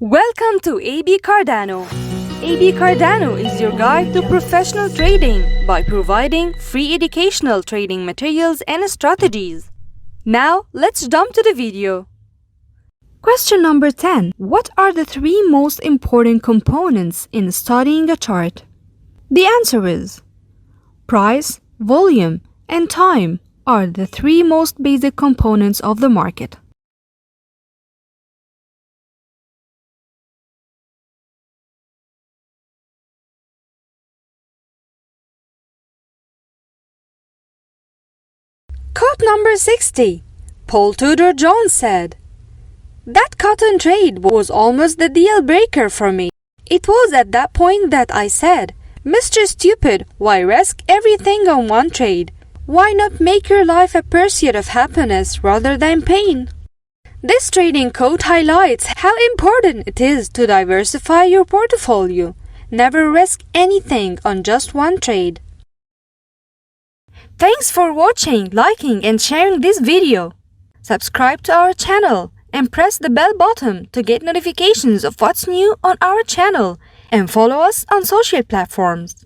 Welcome to AB Cardano. AB Cardano is your guide to professional trading by providing free educational trading materials and strategies. Now, let's jump to the video. Question number 10. What are the three most important components in studying a chart? The answer is price, volume, and time are the three most basic components of the market. Quote number 60. Paul Tudor Jones said, "That cotton trade was almost the deal breaker for me. It was at that point that I said, Mr. Stupid, why risk everything on one trade? Why not make your life a pursuit of happiness rather than pain?" This trading quote highlights how important it is to diversify your portfolio. Never risk anything on just one trade. Thanks for watching, liking, and sharing this video. Subscribe to our channel and press the bell button to get notifications of what's new on our channel, and follow us on social platforms.